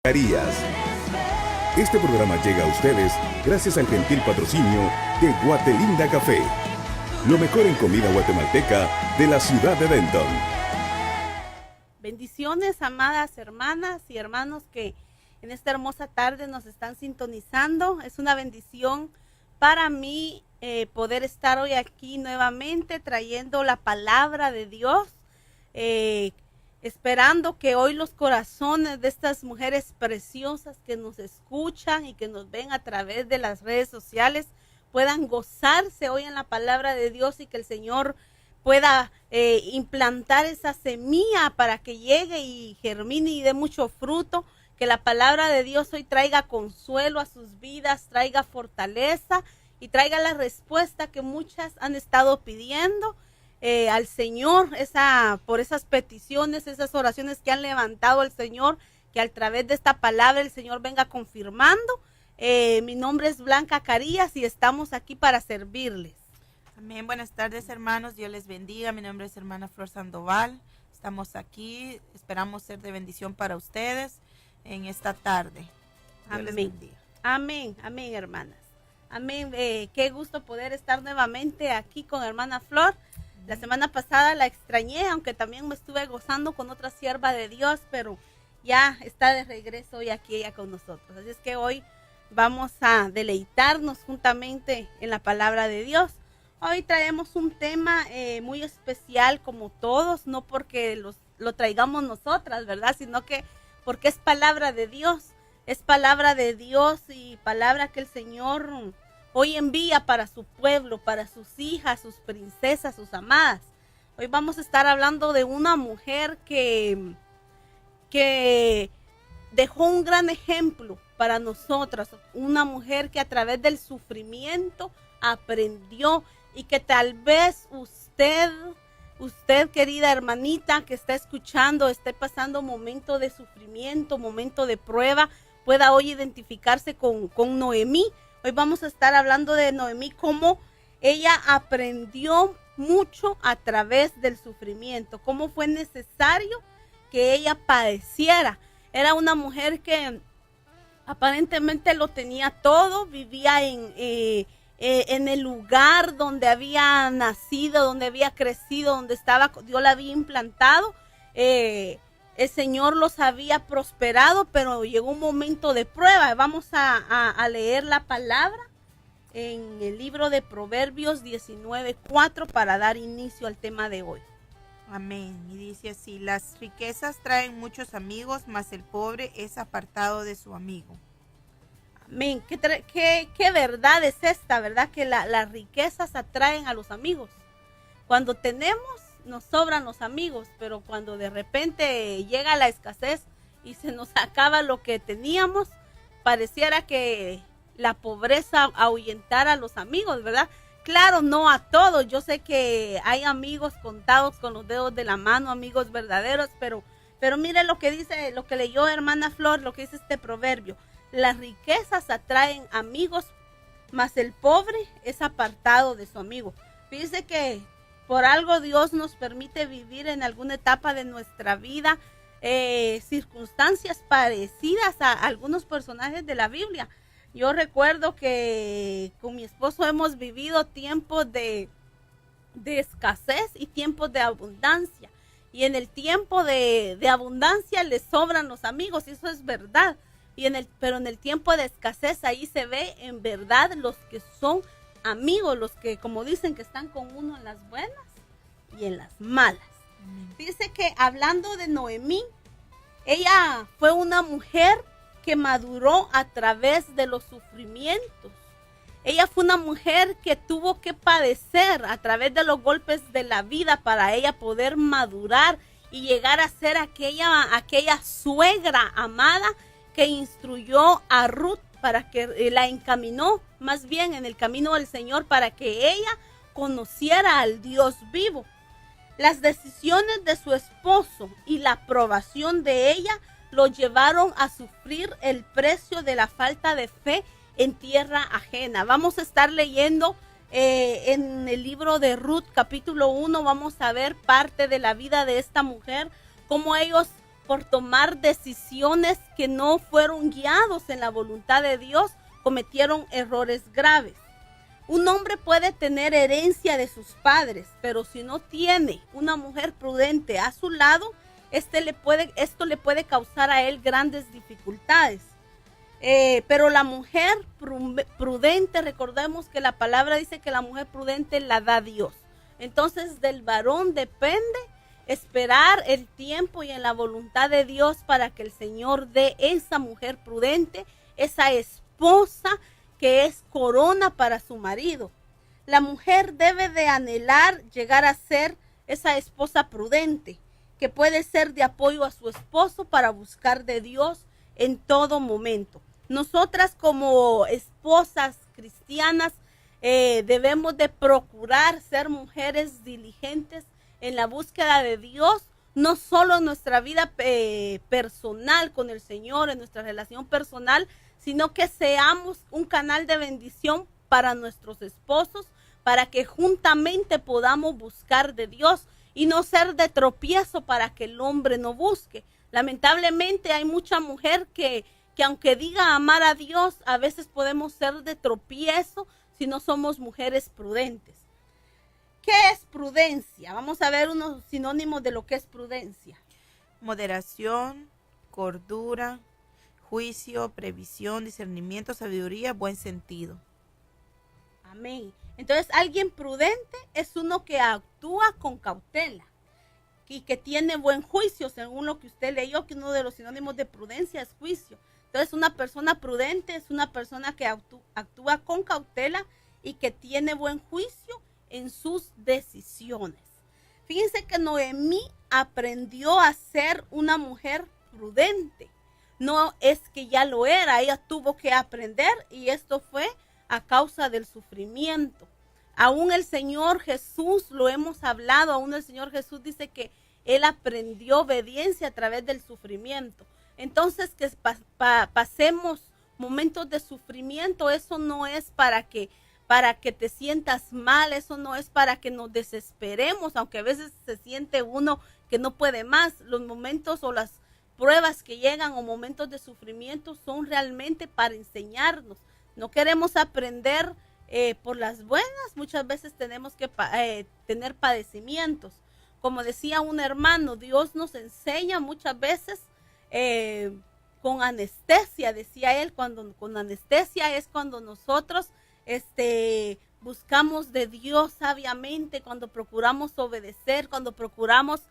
Este programa llega a ustedes gracias al gentil patrocinio de Guatelinda Café, lo mejor en comida guatemalteca de la ciudad de Denton. Bendiciones, amadas hermanas y hermanos que en esta hermosa tarde nos están sintonizando. Es una bendición para mí poder estar hoy aquí nuevamente trayendo la palabra de Dios, esperando que hoy los corazones de estas mujeres preciosas que nos escuchan y que nos ven a través de las redes sociales puedan gozarse hoy en la palabra de Dios y que el Señor pueda implantar esa semilla para que llegue y germine y dé mucho fruto, que la palabra de Dios hoy traiga consuelo a sus vidas, traiga fortaleza y traiga la respuesta que muchas han estado pidiendo al Señor, por esas peticiones, esas oraciones que han levantado al Señor, que a través de esta palabra el Señor venga confirmando. Mi nombre es Blanca Carías y estamos aquí para servirles. Amén. Buenas tardes, hermanos. Dios les bendiga. Mi nombre es hermana Flor Sandoval. Estamos aquí. Esperamos ser de bendición para ustedes en esta tarde. Dios les bendiga. Amén. Amén, hermanas. Amén. Qué gusto poder estar nuevamente aquí con hermana Flor. La semana pasada la extrañé, aunque también me estuve gozando con otra sierva de Dios, pero ya está de regreso hoy aquí ella con nosotros. Así es que hoy vamos a deleitarnos juntamente en la palabra de Dios. Hoy traemos un tema muy especial como todos, no porque lo traigamos nosotras, ¿verdad? Sino que porque es palabra de Dios. Es palabra de Dios y palabra que el Señor hoy envía para su pueblo, para sus hijas, sus princesas, sus amadas. Hoy vamos a estar hablando de una mujer que dejó un gran ejemplo para nosotras. Una mujer que a través del sufrimiento aprendió y que tal vez usted querida hermanita que está escuchando, esté pasando momento de sufrimiento, momento de prueba, pueda hoy identificarse con Noemí. Hoy vamos a estar hablando de Noemí, cómo ella aprendió mucho a través del sufrimiento, cómo fue necesario que ella padeciera. Era una mujer que aparentemente lo tenía todo, vivía en el lugar donde había nacido, donde había crecido, donde estaba, Dios la había implantado. El Señor los había prosperado, pero llegó un momento de prueba. Vamos a leer la palabra en el libro de Proverbios 19:4 para dar inicio al tema de hoy. Amén. Y dice así: las riquezas traen muchos amigos, mas el pobre es apartado de su amigo. Amén. ¿Qué verdad es esta, verdad? Que las riquezas atraen a los amigos. Cuando tenemos, nos sobran los amigos, pero cuando de repente llega la escasez y se nos acaba lo que teníamos, pareciera que la pobreza ahuyentara a los amigos, ¿verdad? Claro, no a todos. Yo sé que hay amigos contados con los dedos de la mano, amigos verdaderos, pero mire lo que dice, lo que leyó hermana Flor, lo que dice este proverbio. Las riquezas atraen amigos, mas el pobre es apartado de su amigo. Fíjese que por algo Dios nos permite vivir en alguna etapa de nuestra vida circunstancias parecidas a algunos personajes de la Biblia. Yo recuerdo que con mi esposo hemos vivido tiempos de escasez y tiempos de abundancia. Y en el tiempo de abundancia les sobran los amigos, y eso es verdad. Pero en el tiempo de escasez ahí se ve en verdad los que son amigos, los que, como dicen, que están con uno en las buenas y en las malas. Dice que hablando de Noemí, ella fue una mujer que maduró a través de los sufrimientos. Ella fue una mujer que tuvo que padecer a través de los golpes de la vida para ella poder madurar y llegar a ser aquella suegra amada que instruyó a Ruth para que la encaminó más bien en el camino del Señor para que ella conociera al Dios vivo. Las decisiones de su esposo y la aprobación de ella lo llevaron a sufrir el precio de la falta de fe en tierra ajena. Vamos a estar leyendo en el libro de Ruth, capítulo 1, vamos a ver parte de la vida de esta mujer, cómo ellos por tomar decisiones que no fueron guiados en la voluntad de Dios, cometieron errores graves. Un hombre puede tener herencia de sus padres, pero si no tiene una mujer prudente a su lado, esto le puede causar a él grandes dificultades. Pero la mujer prudente, recordemos que la palabra dice que la mujer prudente la da Dios. Entonces del varón depende esperar el tiempo y en la voluntad de Dios para que el Señor dé esa mujer prudente, esa esposa que es corona para su marido. La mujer debe de anhelar llegar a ser esa esposa prudente, que puede ser de apoyo a su esposo para buscar de Dios en todo momento. Nosotras como esposas cristianas debemos de procurar ser mujeres diligentes en la búsqueda de Dios, no solo en nuestra vida personal con el Señor, en nuestra relación personal, sino que seamos un canal de bendición para nuestros esposos, para que juntamente podamos buscar de Dios y no ser de tropiezo para que el hombre no busque. Lamentablemente hay mucha mujer que aunque diga amar a Dios, a veces podemos ser de tropiezo si no somos mujeres prudentes. ¿Qué es prudencia? Vamos a ver unos sinónimos de lo que es prudencia. Moderación, cordura, juicio, previsión, discernimiento, sabiduría, buen sentido. Amén. Entonces, alguien prudente es uno que actúa con cautela y que tiene buen juicio, según lo que usted leyó, que uno de los sinónimos de prudencia es juicio. Entonces, una persona prudente es una persona que actúa con cautela y que tiene buen juicio en sus decisiones. Fíjense que Noemí aprendió a ser una mujer prudente. No es que ya lo era, ella tuvo que aprender y esto fue a causa del sufrimiento. Aún el Señor Jesús, lo hemos hablado, aún el Señor Jesús dice que Él aprendió obediencia a través del sufrimiento. Entonces, que pasemos momentos de sufrimiento, eso no es para que te sientas mal, eso no es para que nos desesperemos, aunque a veces se siente uno que no puede más. Los momentos o las pruebas que llegan o momentos de sufrimiento son realmente para enseñarnos. No queremos aprender por las buenas, muchas veces tenemos que tener padecimientos. Como decía un hermano, Dios nos enseña muchas veces con anestesia, decía él, con anestesia es cuando nosotros buscamos de Dios sabiamente, cuando procuramos obedecer, cuando procuramos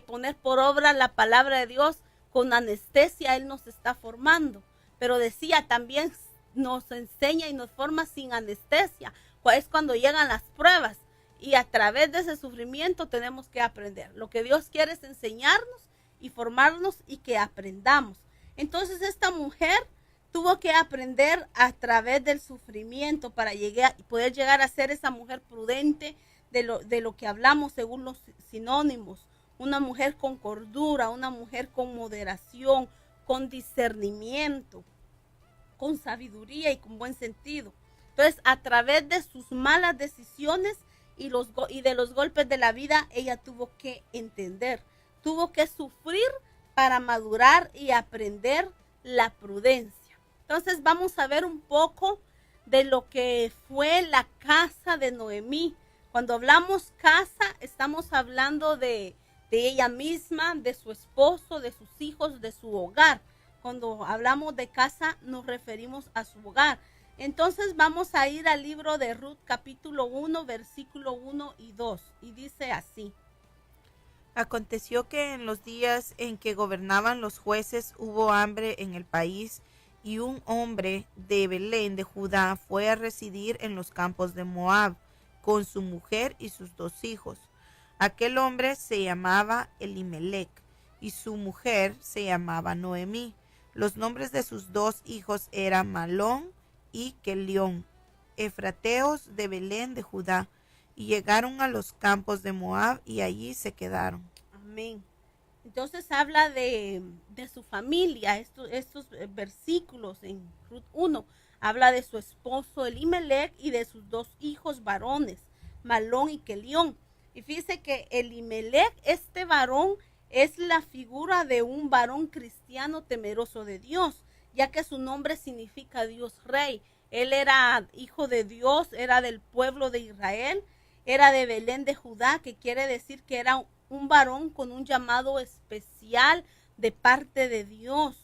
poner por obra la palabra de Dios, con anestesia Él nos está formando. Pero decía, también nos enseña y nos forma sin anestesia, es cuando llegan las pruebas y a través de ese sufrimiento tenemos que aprender. Lo que Dios quiere es enseñarnos y formarnos y que aprendamos. Entonces esta mujer tuvo que aprender a través del sufrimiento para poder llegar a ser esa mujer prudente de lo que hablamos según los sinónimos. Una mujer con cordura, una mujer con moderación, con discernimiento, con sabiduría y con buen sentido. Entonces, a través de sus malas decisiones y de los golpes de la vida, ella tuvo que entender, tuvo que sufrir para madurar y aprender la prudencia. Entonces, vamos a ver un poco de lo que fue la casa de Noemí. Cuando hablamos casa, estamos hablando de ella misma, de su esposo, de sus hijos, de su hogar. Cuando hablamos de casa, nos referimos a su hogar. Entonces vamos a ir al libro de Ruth, capítulo 1, versículo 1 y 2. Y dice así. Aconteció que en los días en que gobernaban los jueces hubo hambre en el país, y un hombre de Belén de Judá fue a residir en los campos de Moab con su mujer y sus 2 hijos. Aquel hombre se llamaba Elimelec y su mujer se llamaba Noemí. Los nombres de sus 2 hijos eran Malón y Kelión, efrateos de Belén de Judá, y llegaron a los campos de Moab y allí se quedaron. Amén. Entonces habla de su familia. Estos versículos en Ruth 1 habla de su esposo Elimelec y de sus 2 hijos varones, Malón y Kelión. Y fíjese que Elimelec, este varón, es la figura de un varón cristiano temeroso de Dios, ya que su nombre significa Dios Rey. Él era hijo de Dios, era del pueblo de Israel, era de Belén de Judá, que quiere decir que era un varón con un llamado especial de parte de Dios.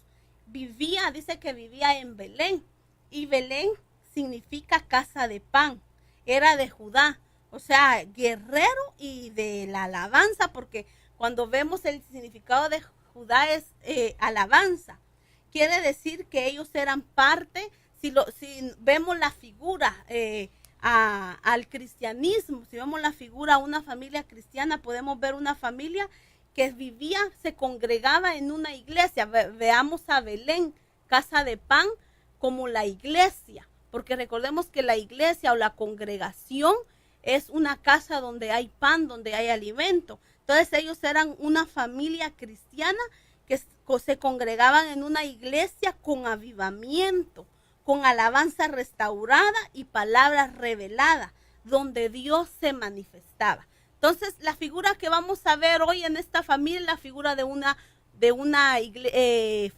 Dice que vivía en Belén, y Belén significa casa de pan. Era de Judá, o sea, guerrero y de la alabanza, porque cuando vemos el significado de Judá es alabanza. Quiere decir que ellos eran parte, si vemos la figura al cristianismo, si vemos la figura a una familia cristiana, podemos ver una familia que vivía, se congregaba en una iglesia. Veamos a Belén, casa de pan, como la iglesia, porque recordemos que la iglesia o la congregación es una casa donde hay pan, donde hay alimento. Entonces ellos eran una familia cristiana que se congregaban en una iglesia con avivamiento, con alabanza restaurada y palabra revelada, donde Dios se manifestaba. Entonces, la figura que vamos a ver hoy en esta familia es la figura de una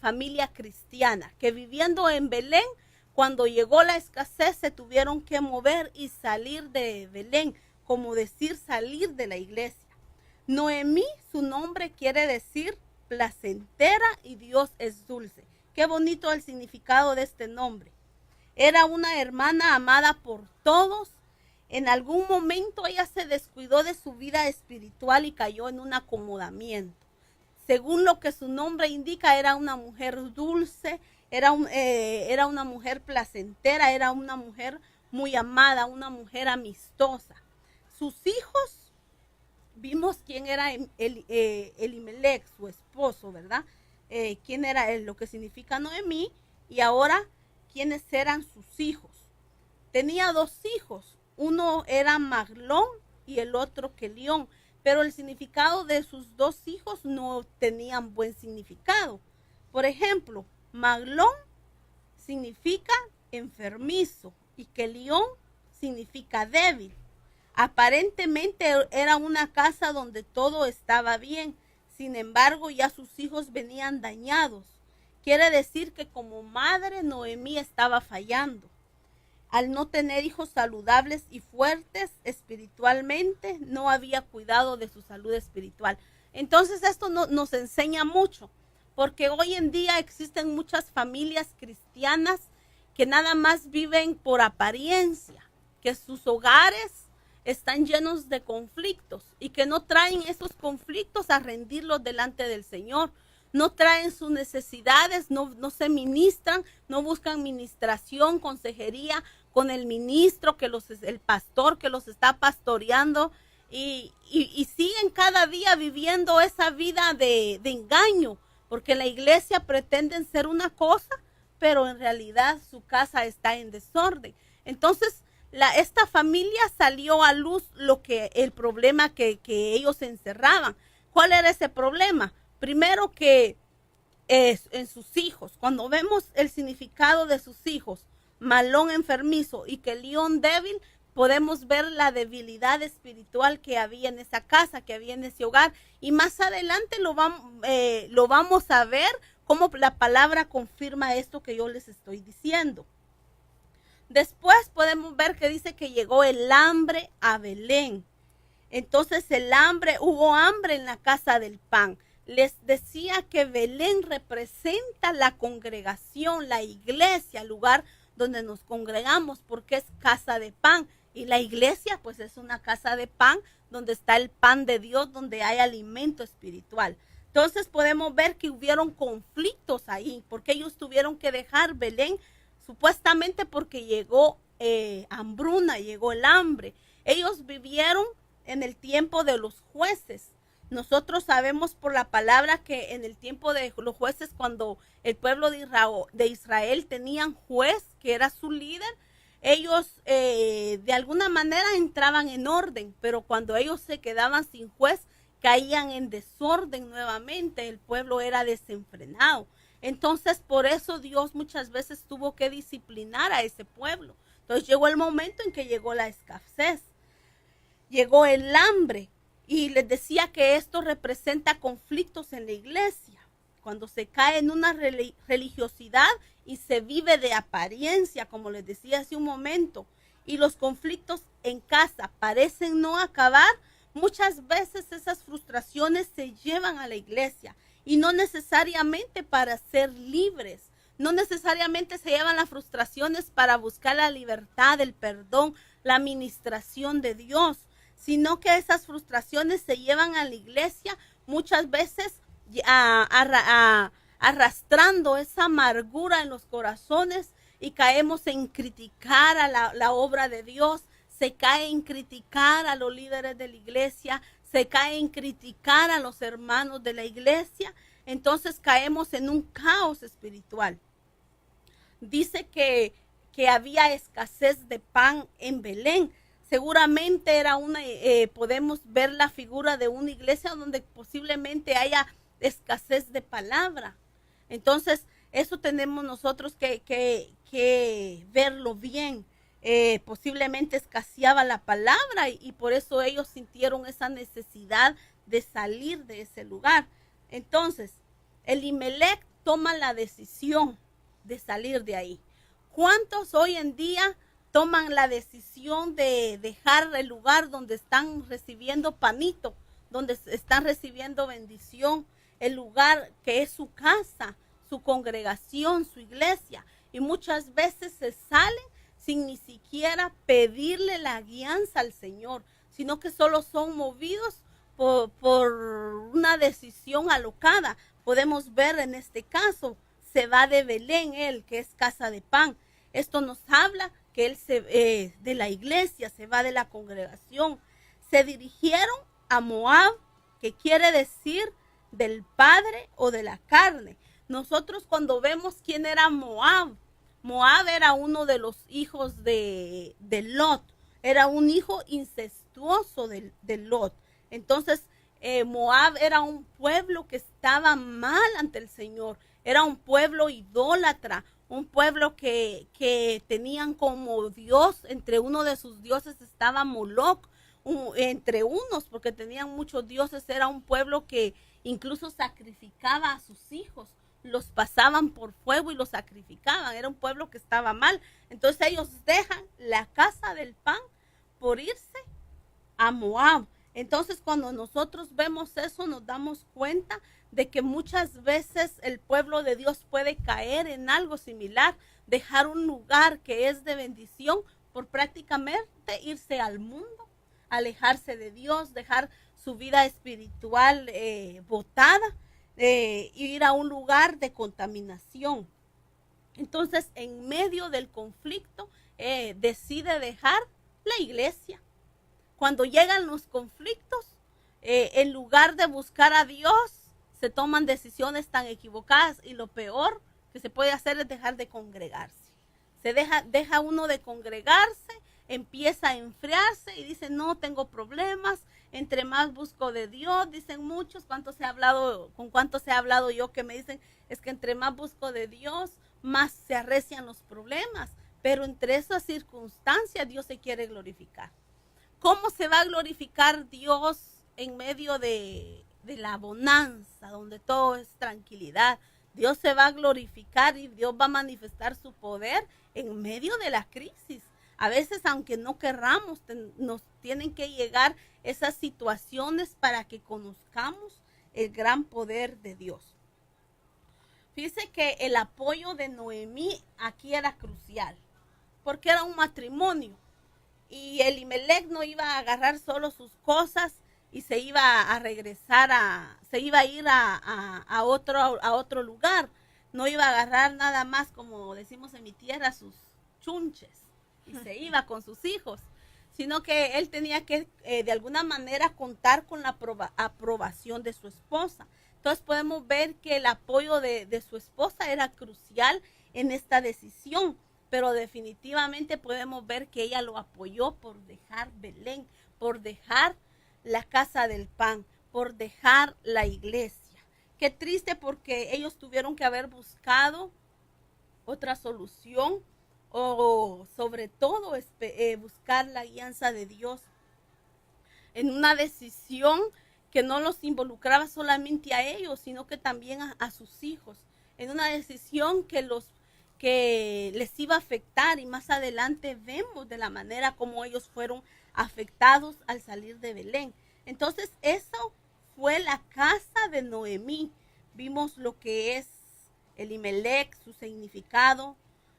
familia cristiana, que viviendo en Belén, cuando llegó la escasez, se tuvieron que mover y salir de Belén, como decir salir de la iglesia. Noemí, su nombre quiere decir placentera y Dios es dulce. Qué bonito el significado de este nombre. Era una hermana amada por todos. En algún momento ella se descuidó de su vida espiritual y cayó en un acomodamiento. Según lo que su nombre indica, era una mujer dulce, era una mujer placentera, era una mujer muy amada, una mujer amistosa. Sus hijos, vimos quién era Elimelech, su esposo, ¿verdad? Quién era él, lo que significa Noemí, y ahora quiénes eran sus hijos. Tenía 2 hijos. Uno era Maglón y el otro Kelión, pero el significado de sus 2 hijos no tenían buen significado. Por ejemplo, Maglón significa enfermizo y Kelión significa débil. Aparentemente era una casa donde todo estaba bien, sin embargo ya sus hijos venían dañados. Quiere decir que como madre Noemí estaba fallando. Al no tener hijos saludables y fuertes espiritualmente, no había cuidado de su salud espiritual. Entonces esto nos enseña mucho, porque hoy en día existen muchas familias cristianas que nada más viven por apariencia, que sus hogares están llenos de conflictos y que no traen esos conflictos a rendirlos delante del Señor. No traen sus necesidades, no se ministran, no buscan ministración, consejería con el ministro, el pastor que los está pastoreando y siguen cada día viviendo esa vida de engaño, porque la iglesia pretenden ser una cosa, pero en realidad su casa está en desorden. Entonces, esta familia salió a luz el problema que ellos encerraban. ¿Cuál era ese problema? Primero que en sus hijos, cuando vemos el significado de sus hijos, Malón enfermizo y Kelión débil, podemos ver la debilidad espiritual que había en esa casa, que había en ese hogar, y más adelante lo vamos a ver cómo la palabra confirma esto que yo les estoy diciendo. Después podemos ver que dice que llegó el hambre a Belén. Entonces hubo hambre en la casa del pan. Les decía que Belén representa la congregación, la iglesia, el lugar donde nos congregamos, porque es casa de pan. Y la iglesia, pues, es una casa de pan donde está el pan de Dios, donde hay alimento espiritual. Entonces podemos ver que hubieron conflictos ahí, porque ellos tuvieron que dejar Belén, supuestamente porque llegó hambruna, llegó el hambre. Ellos vivieron en el tiempo de los jueces. Nosotros sabemos por la palabra que en el tiempo de los jueces, cuando el pueblo de Israel tenían juez, que era su líder, ellos de alguna manera entraban en orden, pero cuando ellos se quedaban sin juez, caían en desorden nuevamente, el pueblo era desenfrenado. Entonces, por eso Dios muchas veces tuvo que disciplinar a ese pueblo. Entonces llegó el momento en que llegó la escasez, llegó el hambre. Y les decía que esto representa conflictos en la iglesia, cuando se cae en una religiosidad y se vive de apariencia, como les decía hace un momento, y los conflictos en casa parecen no acabar. Muchas veces esas frustraciones se llevan a la iglesia y no necesariamente para ser libres, no necesariamente se llevan las frustraciones para buscar la libertad, el perdón, la administración de Dios, sino que esas frustraciones se llevan a la iglesia muchas veces arrastrando esa amargura en los corazones y caemos en criticar a la obra de Dios, se cae en criticar a los líderes de la iglesia, se cae en criticar a los hermanos de la iglesia. Entonces caemos en un caos espiritual. Dice que había escasez de pan en Belén. Seguramente era podemos ver la figura de una iglesia donde posiblemente haya escasez de palabra. Entonces, eso tenemos nosotros que verlo bien. Posiblemente escaseaba la palabra y por eso ellos sintieron esa necesidad de salir de ese lugar. Entonces, Elimelech toma la decisión de salir de ahí. ¿Cuántos hoy en día toman la decisión de dejar el lugar donde están recibiendo panito, donde están recibiendo bendición, el lugar que es su casa, su congregación, su iglesia? Y muchas veces se salen sin ni siquiera pedirle la guianza al Señor, sino que solo son movidos por una decisión alocada. Podemos ver en este caso, se va de Belén, él, que es casa de pan. Esto nos habla que él de la iglesia, se va de la congregación. Se dirigieron a Moab, que quiere decir del padre o de la carne. Nosotros cuando vemos quién era Moab, Moab era uno de los hijos de Lot, era un hijo incestuoso de Lot. Entonces, Moab era un pueblo que estaba mal ante el Señor, era un pueblo idólatra, un pueblo que tenían como Dios, entre uno de sus dioses estaba Moloch, entre unos, porque tenían muchos dioses. Era un pueblo que incluso sacrificaba a sus hijos, los pasaban por fuego y los sacrificaban. Era un pueblo que estaba mal. Entonces ellos dejan la casa del pan por irse a Moab. Entonces cuando nosotros vemos eso, nos damos cuenta de que muchas veces el pueblo de Dios puede caer en algo similar, dejar un lugar que es de bendición por prácticamente irse al mundo, alejarse de Dios, dejar su vida espiritual botada, ir a un lugar de contaminación. Entonces, en medio del conflicto, decide dejar la iglesia. Cuando llegan los conflictos, en lugar de buscar a Dios, se toman decisiones tan equivocadas, y lo peor que se puede hacer es dejar de congregarse. Se deja uno de congregarse, empieza a enfriarse y dice, no tengo problemas, entre más busco de Dios. Dicen muchos, con cuántos he hablado yo, que me dicen, es que entre más busco de Dios, más se arrecian los problemas. Pero entre esas circunstancias Dios se quiere glorificar. ¿Cómo se va a glorificar Dios en medio de la bonanza, donde todo es tranquilidad? Dios se va a glorificar y Dios va a manifestar su poder en medio de la crisis. A veces, aunque no querramos, nos tienen que llegar esas situaciones para que conozcamos el gran poder de Dios. Fíjese que el apoyo de Noemí aquí era crucial, porque era un matrimonio. Y Elimelech no iba a agarrar solo sus cosas y se iba a regresar se iba a ir a otro lugar. No iba a agarrar nada más, como decimos en mi tierra, sus chunches, y se iba con sus hijos, sino que él tenía que de alguna manera contar con la aprobación de su esposa. Entonces podemos ver que el apoyo de su esposa era crucial en esta decisión, pero definitivamente podemos ver que ella lo apoyó por dejar Belén, por dejar la casa del pan, por dejar la iglesia. Qué triste, porque ellos tuvieron que haber buscado otra solución, o sobre todo buscar la guianza de Dios. en una decisión que no los involucraba solamente a ellos, sino que también a sus hijos, en una decisión que les iba a afectar, y más adelante vemos de la manera como ellos fueron afectados al salir de Belén. Entonces eso fue la casa de Noemí. Vimos lo que es Elimelech, su significado,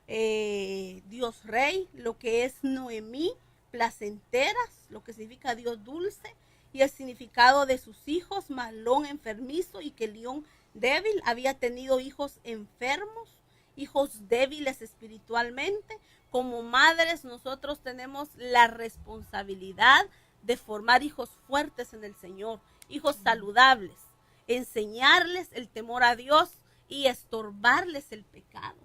Dios rey, lo que es Noemí, placenteras, lo que significa Dios dulce, y el significado de sus hijos, Malón enfermizo y Kelión débil. Había tenido hijos enfermos, hijos débiles espiritualmente. Como madres nosotros tenemos la responsabilidad de formar hijos fuertes en el Señor, hijos saludables, enseñarles el temor a Dios y estorbarles el pecado.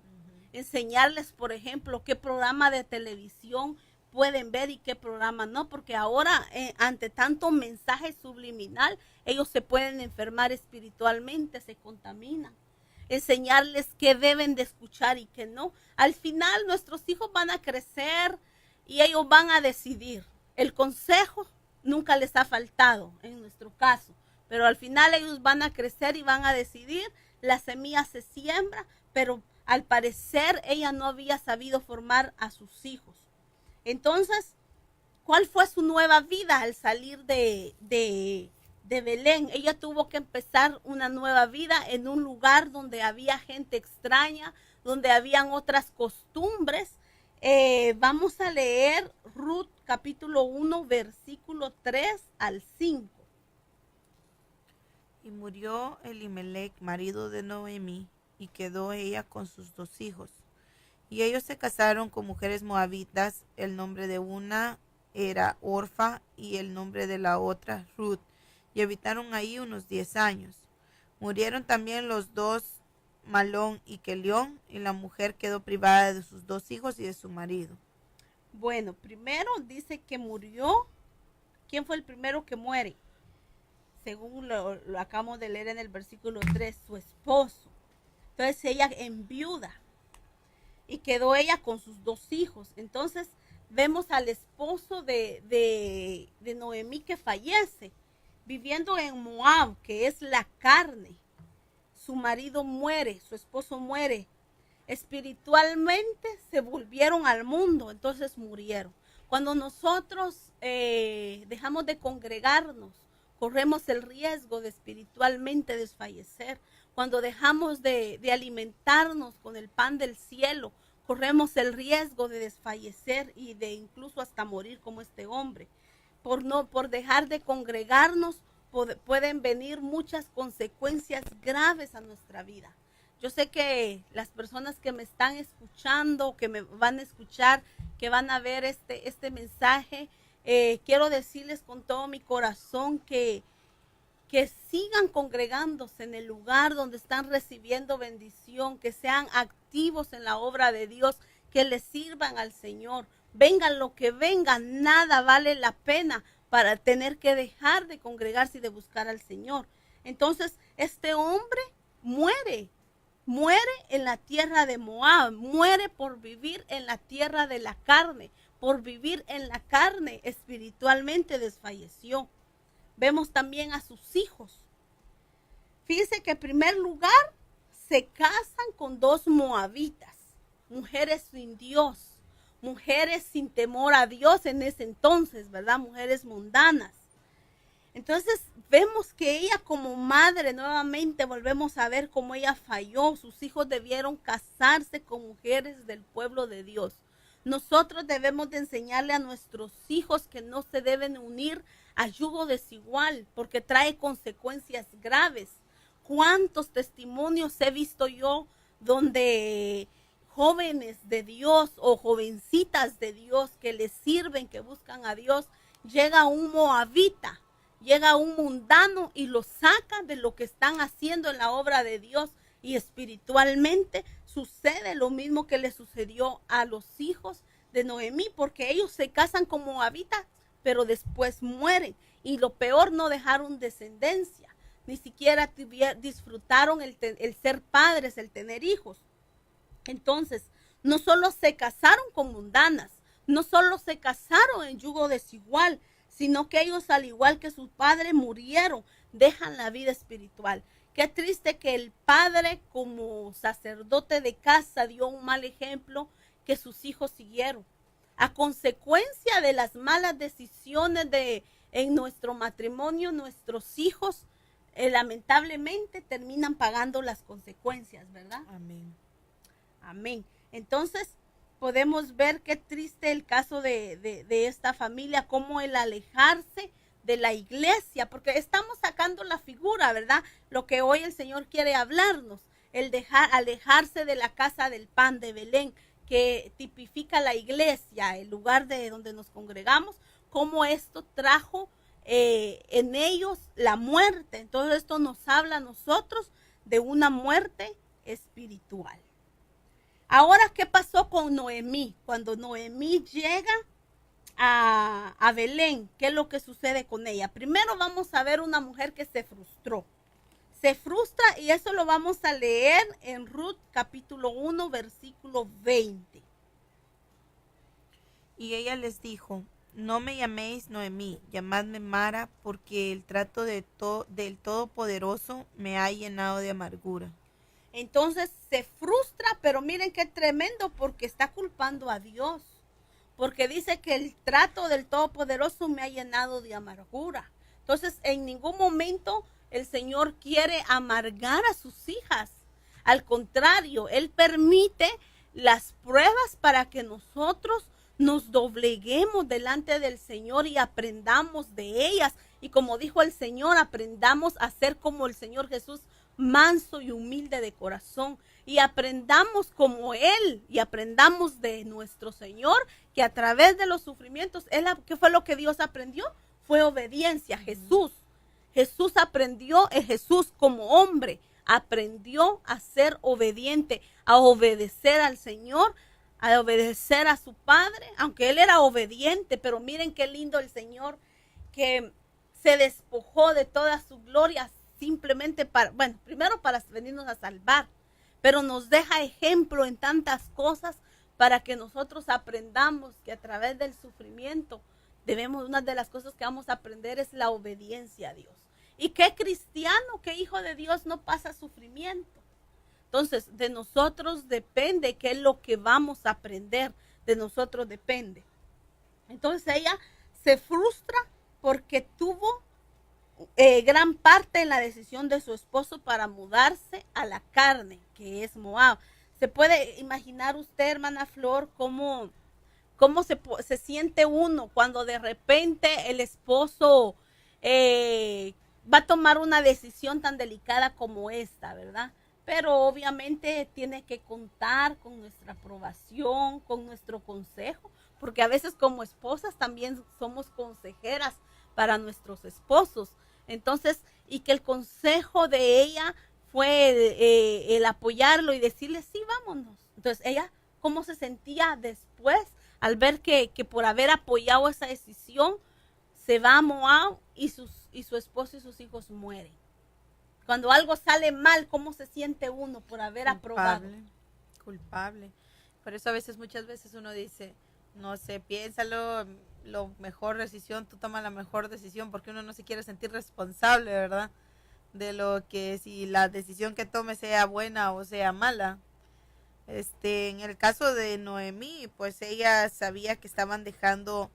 Enseñarles, por ejemplo, qué programa de televisión pueden ver y qué programa no, porque ahora ante tanto mensaje subliminal, ellos se pueden enfermar espiritualmente, se contaminan. Enseñarles qué deben de escuchar y qué no. Al final nuestros hijos van a crecer y ellos van a decidir. El consejo nunca les ha faltado en nuestro caso, pero al final ellos van a crecer y van a decidir. La semilla se siembra, pero al parecer ella no había sabido formar a sus hijos. Entonces, ¿cuál fue su nueva vida al salir de Belén? Ella tuvo que empezar una nueva vida en un lugar donde había gente extraña, donde habían otras costumbres. Vamos a leer Ruth capítulo 1, versículo 3 al 5. Y murió Elimelech, marido de Noemí, y quedó ella con sus 2 hijos. Y ellos se casaron con mujeres moabitas. El nombre de una era Orfa y el nombre de la otra Ruth. Y habitaron ahí unos 10 años. Murieron también los 2, Malón y Kelión, y la mujer quedó privada de sus 2 hijos y de su marido. Bueno, primero dice que murió. ¿Quién fue el primero que muere? Según lo acabamos de leer en el versículo 3, su esposo. Entonces ella enviuda y quedó ella con sus 2 hijos. Entonces vemos al esposo de Noemí que fallece, viviendo en Moab, que es la carne. Su marido muere, su esposo muere. Espiritualmente se volvieron al mundo, entonces murieron. Cuando nosotros dejamos de congregarnos, corremos el riesgo de espiritualmente desfallecer. Cuando dejamos de alimentarnos con el pan del cielo, corremos el riesgo de desfallecer y de incluso hasta morir como este hombre. Por dejar de congregarnos pueden venir muchas consecuencias graves a nuestra vida. Yo sé que las personas que me están escuchando, que me van a escuchar, que van a ver este mensaje, quiero decirles con todo mi corazón que sigan congregándose en el lugar donde están recibiendo bendición, que sean activos en la obra de Dios, que le sirvan al Señor. Vengan lo que venga, nada vale la pena para tener que dejar de congregarse y de buscar al Señor. Entonces, este hombre muere en la tierra de Moab, muere por vivir en la tierra de la carne, por vivir en la carne, espiritualmente desfalleció. Vemos también a sus hijos. Fíjense que en primer lugar se casan con 2 moabitas, mujeres sin Dios, mujeres sin temor a Dios en ese entonces, ¿verdad? Mujeres mundanas. Entonces vemos que ella como madre, nuevamente volvemos a ver cómo ella falló. Sus hijos debieron casarse con mujeres del pueblo de Dios. Nosotros debemos de enseñarle a nuestros hijos que no se deben unir a yugo desigual, porque trae consecuencias graves. ¿Cuántos testimonios he visto yo donde jóvenes de Dios o jovencitas de Dios que les sirven, que buscan a Dios, llega un moabita, llega un mundano y los saca de lo que están haciendo en la obra de Dios, y espiritualmente sucede lo mismo que le sucedió a los hijos de Noemí, porque ellos se casan con moabitas, pero después mueren, y lo peor, no dejaron descendencia, ni siquiera disfrutaron el ser padres, el tener hijos. Entonces, no solo se casaron con mundanas, no solo se casaron en yugo desigual, sino que ellos, al igual que sus padres, murieron, dejan la vida espiritual. Qué triste que el padre, como sacerdote de casa, dio un mal ejemplo que sus hijos siguieron. A consecuencia de las malas decisiones en nuestro matrimonio, nuestros hijos lamentablemente terminan pagando las consecuencias, ¿verdad? Amén. Amén. Entonces, podemos ver qué triste el caso de esta familia, cómo el alejarse de la iglesia, porque estamos sacando la figura, ¿verdad? Lo que hoy el Señor quiere hablarnos, alejarse de la casa del pan de Belén, que tipifica la iglesia, el lugar de donde nos congregamos, cómo esto trajo en ellos la muerte. Entonces esto nos habla a nosotros de una muerte espiritual. Ahora, ¿qué pasó con Noemí? Cuando Noemí llega a Belén, ¿qué es lo que sucede con ella? Primero vamos a ver una mujer que se frustró. Se frustra, y eso lo vamos a leer en Ruth capítulo 1, versículo 20. Y ella les dijo: no me llaméis Noemí, llamadme Mara, porque el trato del Todopoderoso me ha llenado de amargura. Entonces se frustra, pero miren qué tremendo, porque está culpando a Dios. Porque dice que el trato del Todopoderoso me ha llenado de amargura. Entonces, en ningún momento el Señor quiere amargar a sus hijas. Al contrario, Él permite las pruebas para que nosotros nos dobleguemos delante del Señor y aprendamos de ellas. Y como dijo el Señor, aprendamos a ser como el Señor Jesús, manso y humilde de corazón, y aprendamos como Él, y aprendamos de nuestro Señor, que a través de los sufrimientos, ¿qué fue lo que Dios aprendió? Fue obediencia. Jesús aprendió, Jesús como hombre, aprendió a ser obediente, a obedecer al Señor, a obedecer a su Padre, aunque Él era obediente. Pero miren qué lindo el Señor, que se despojó de toda su gloria, simplemente primero para venirnos a salvar, pero nos deja ejemplo en tantas cosas para que nosotros aprendamos que a través del sufrimiento una de las cosas que vamos a aprender es la obediencia a Dios. ¿Y qué cristiano, qué hijo de Dios no pasa sufrimiento? Entonces, de nosotros depende qué es lo que vamos a aprender, de nosotros depende. Entonces ella se frustra porque tuvo gran parte en la decisión de su esposo para mudarse a la carne, que es Moab. ¿Se puede imaginar usted, hermana Flor, cómo se siente uno cuando de repente el esposo va a tomar una decisión tan delicada como esta, ¿verdad? Pero obviamente tiene que contar con nuestra aprobación, con nuestro consejo, porque a veces como esposas también somos consejeras para nuestros esposos. Entonces, y que el consejo de ella fue el apoyarlo y decirle, sí, vámonos. Entonces, ella, ¿cómo se sentía después al ver que por haber apoyado esa decisión, se va a Moab y su esposo y sus hijos mueren? Cuando algo sale mal, ¿cómo se siente uno por haber aprobado? Culpable. Por eso muchas veces uno dice, no sé, piénsalo, lo mejor decisión, tú tomas la mejor decisión, porque uno no se quiere sentir responsable, ¿verdad? De lo que, si la decisión que tome sea buena o sea mala. En el caso de Noemí, pues ella sabía que estaban dejando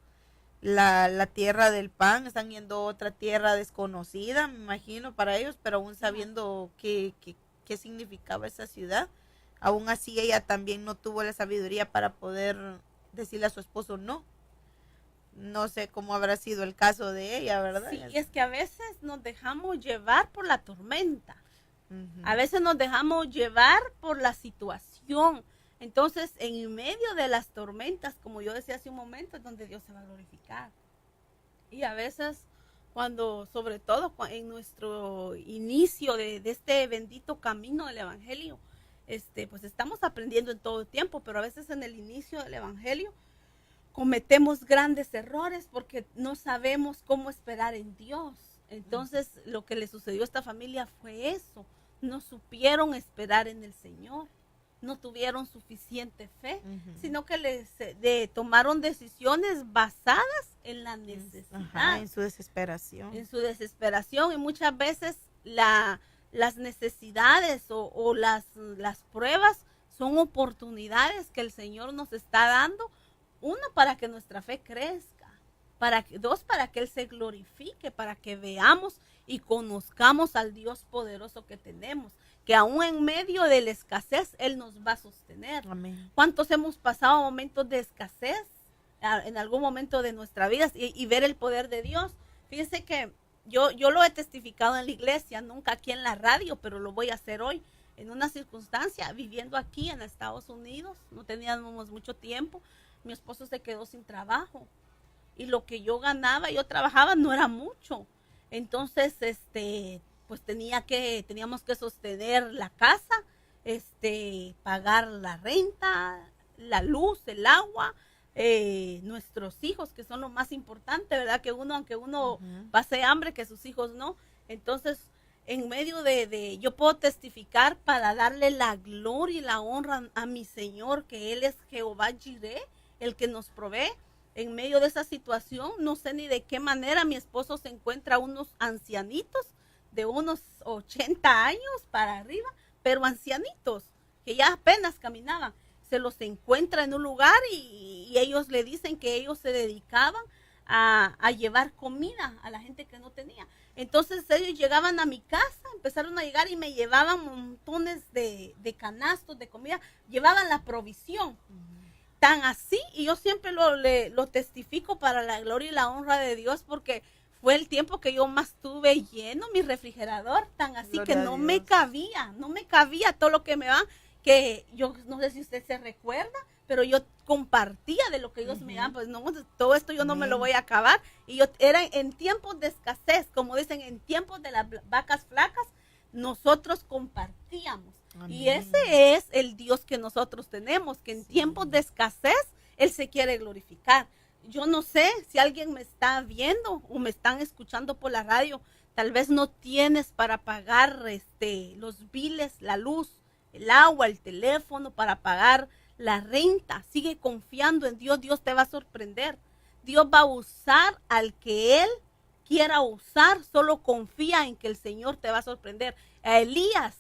la tierra del pan, están yendo a otra tierra desconocida, me imagino, para ellos, pero aún sabiendo qué significaba esa ciudad, aún así ella también no tuvo la sabiduría para poder decirle a su esposo no. No sé cómo habrá sido el caso de ella, ¿verdad? Sí, es que a veces nos dejamos llevar por la tormenta. A veces nos dejamos llevar por la situación. Entonces, en medio de las tormentas, como yo decía hace un momento, es donde Dios se va a glorificar. Y a veces, sobre todo en nuestro inicio de este bendito camino del Evangelio, pues estamos aprendiendo en todo el tiempo, pero a veces en el inicio del Evangelio cometemos grandes errores porque no sabemos cómo esperar en Dios. Entonces, lo que le sucedió a esta familia fue eso. No supieron esperar en el Señor. no tuvieron suficiente fe, Ujú. sino que tomaron decisiones basadas en la necesidad, Ajá, en su desesperación. en su desesperación, y muchas veces las necesidades o las pruebas son oportunidades que el Señor nos está dando, uno, para que nuestra fe crezca, dos, para que Él se glorifique, para que veamos y conozcamos al Dios poderoso que tenemos, que aún en medio de la escasez Él nos va a sostener. Amén. ¿Cuántos hemos pasado momentos de escasez en algún momento de nuestra vida y ver el poder de Dios? Fíjense que yo lo he testificado en la iglesia, nunca aquí en la radio, pero lo voy a hacer hoy. En una circunstancia, viviendo aquí en Estados Unidos, no teníamos mucho tiempo, mi esposo se quedó sin trabajo y lo que yo ganaba, yo trabajaba, no era mucho. Entonces, pues teníamos que sostener la casa, pagar la renta, la luz, el agua, nuestros hijos, que son lo más importante, ¿verdad? Que aunque uno Ujú. pase hambre, que sus hijos no. Entonces, en medio yo puedo testificar para darle la gloria y la honra a mi Señor, que Él es Jehová Jireh, el que nos provee. En medio de esa situación, no sé ni de qué manera mi esposo se encuentra unos ancianitos de unos 80 años para arriba, pero ancianitos, que ya apenas caminaban. Se los encuentra en un lugar y ellos le dicen que ellos se dedicaban a llevar comida a la gente que no tenía. Entonces ellos llegaban a mi casa, empezaron a llegar y me llevaban montones de canastos de comida, llevaban la provisión. Tan así, y yo siempre lo testifico para la gloria y la honra de Dios, porque fue el tiempo que yo más tuve lleno mi refrigerador, tan así Gloria que a no Dios. no me cabía todo lo que me dan, que yo no sé si usted se recuerda, pero yo compartía de lo que ellos me dan, pues no, todo esto yo no me lo voy a acabar, y yo era en tiempos de escasez, como dicen, en tiempos de las vacas flacas, nosotros compartíamos. Amén. Y ese es el Dios que nosotros tenemos, que en tiempos de escasez Él se quiere glorificar. Yo no sé si alguien me está viendo o me están escuchando por la radio, tal vez no tienes para pagar los biles, la luz, el agua, el teléfono, para pagar la renta. Sigue confiando en Dios, Dios te va a sorprender. Dios va a usar al que Él quiera usar, solo confía en que el Señor te va a sorprender. A Elías,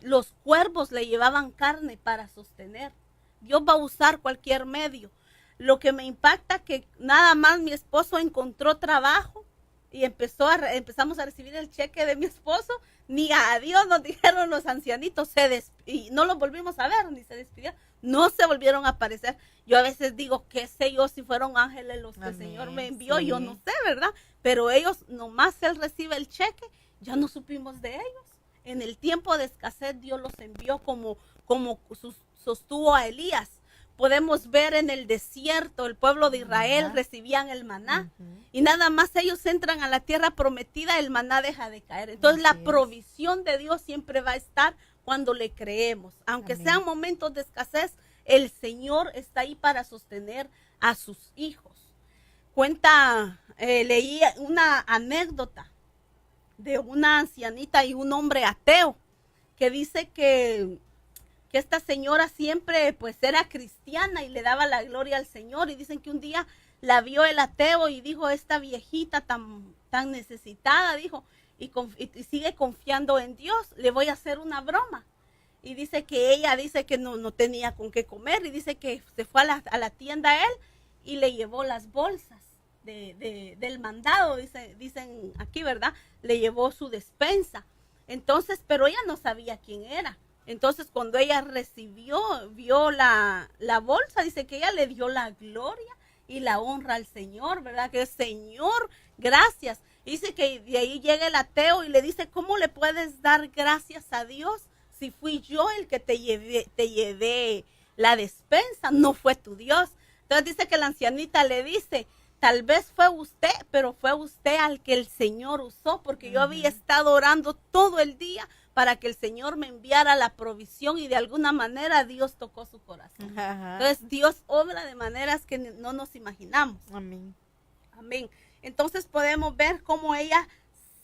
los cuervos le llevaban carne para sostener. Dios va a usar cualquier medio. Lo que me impacta que nada más mi esposo encontró trabajo y empezamos a recibir el cheque de mi esposo, ni adiós nos dijeron los ancianitos, y no los volvimos a ver, ni se despidieron, no se volvieron a aparecer. Yo a veces digo, qué sé yo, si fueron ángeles los que el Señor me envió, sí. yo no sé, ¿verdad? Pero ellos, nomás Él recibe el cheque, ya no supimos de ellos. En el tiempo de escasez Dios los envió como sostuvo a Elías. Podemos ver en el desierto, el pueblo de Israel recibían el maná, y nada más ellos entran a la tierra prometida, el maná deja de caer. Entonces Así la es. provisión de Dios siempre va a estar cuando le creemos. Aunque Amén. sean momentos de escasez, el Señor está ahí para sostener a sus hijos. Leí una anécdota de una ancianita y un hombre ateo, que dice que esta señora siempre pues era cristiana y le daba la gloria al Señor, y dicen que un día la vio el ateo y dijo, esta viejita tan necesitada, dijo, y sigue confiando en Dios, le voy a hacer una broma. Y dice que ella dice que no tenía con qué comer, y dice que se fue a la tienda él y le llevó las bolsas del mandado, dicen aquí, ¿verdad? Le llevó su despensa. Entonces, pero ella no sabía quién era. Entonces, cuando ella vio la bolsa, dice que ella le dio la gloria y la honra al Señor, ¿verdad? Que Señor, gracias. Dice que de ahí llega el ateo y le dice, ¿cómo le puedes dar gracias a Dios si fui yo el que te llevé la despensa? No fue tu Dios. Entonces dice que la ancianita le dice, tal vez fue usted, pero fue usted al que el Señor usó, porque yo había estado orando todo el día para que el Señor me enviara la provisión, y de alguna manera Dios tocó su corazón. Ajá. Entonces Dios obra de maneras que no nos imaginamos. Amén. Amén. Entonces podemos ver cómo ella